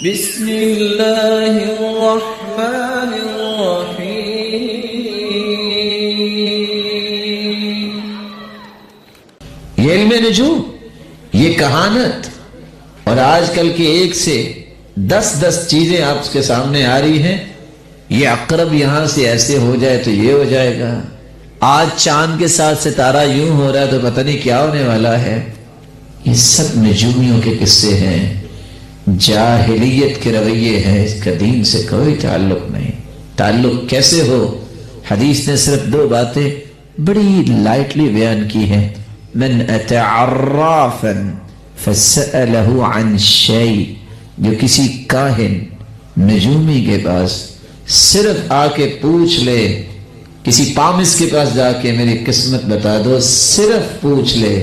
بسم اللہ الرحمن الرحیم۔ یہ علم نجوم، یہ کہانت، اور آج کل کے 1 سے 10 چیزیں آپ کے سامنے آ رہی ہیں۔ یہ عقرب یہاں سے ایسے ہو جائے تو یہ ہو جائے گا، آج چاند کے ساتھ ستارہ یوں ہو رہا ہے تو پتہ نہیں کیا ہونے والا ہے۔ یہ سب نجومیوں کے قصے ہیں، جاہلیت کے رویے ہیں، اس کا دین سے کوئی تعلق نہیں۔ تعلق کیسے ہو؟ حدیث نے صرف 2 باتیں بڑی لائٹلی بیان کی ہیں۔ من اتى عرافا فسأله عن شيء، جو کسی کاہن نجومی کے پاس صرف آ کے پوچھ لے، کسی پامس کے پاس جا کے میری قسمت بتا دو، صرف پوچھ لے،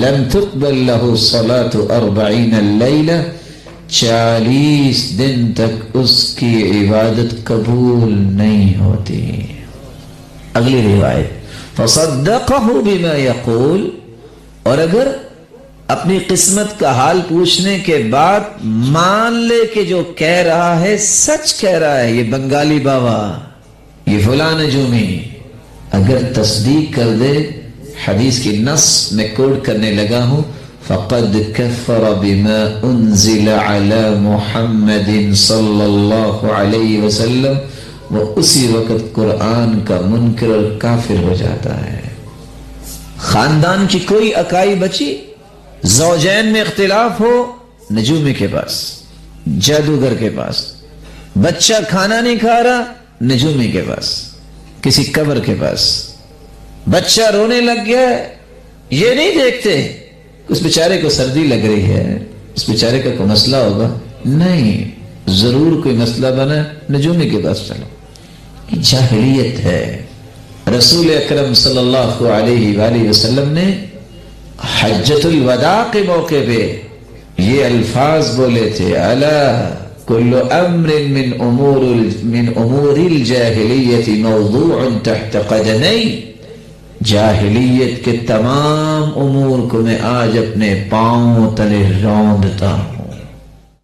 لم تقبل له صلاة 40 لیلہ، 40 دن تک اس کی عبادت قبول نہیں ہوتی۔ اگلی روایت، فصدقه بما يقول، اور اگر اپنی قسمت کا حال پوچھنے کے بعد مان لے کہ جو کہہ رہا ہے سچ کہہ رہا ہے، یہ بنگالی بابا، یہ فلاں نجومی، اگر تصدیق کر دے، حدیث کی نص میں کوڈ کرنے لگا ہوں، فقد کفر بما انزل على محمد صلی اللہ علیہ وسلم، وہ اسی وقت قرآن کا منکر اور کافر ہو جاتا ہے۔ خاندان کی کوئی اکائی بچی، زوجین میں اختلاف ہو، نجومی کے پاس، جادوگر کے پاس، بچہ کھانا نہیں کھا رہا، نجومی کے پاس، کسی قبر کے پاس، بچہ رونے لگ گیا، یہ نہیں دیکھتے اس بیچارے کو سردی لگ رہی ہے، اس بیچارے کا کوئی مسئلہ ہوگا، نہیں، ضرور کوئی مسئلہ بنا، نجومی کے پاس چلو۔ یہ جاہلیت ہے۔ رسول اکرم صلی اللہ علیہ وآلہ وسلم نے حجۃ الوداع کے موقع پہ یہ الفاظ بولے تھے، الا کل امر من امور الجاہلیت موضوع تحت قدمی، جاہلیت کے تمام امور کو میں آج اپنے پاؤں تلے روندتا ہوں۔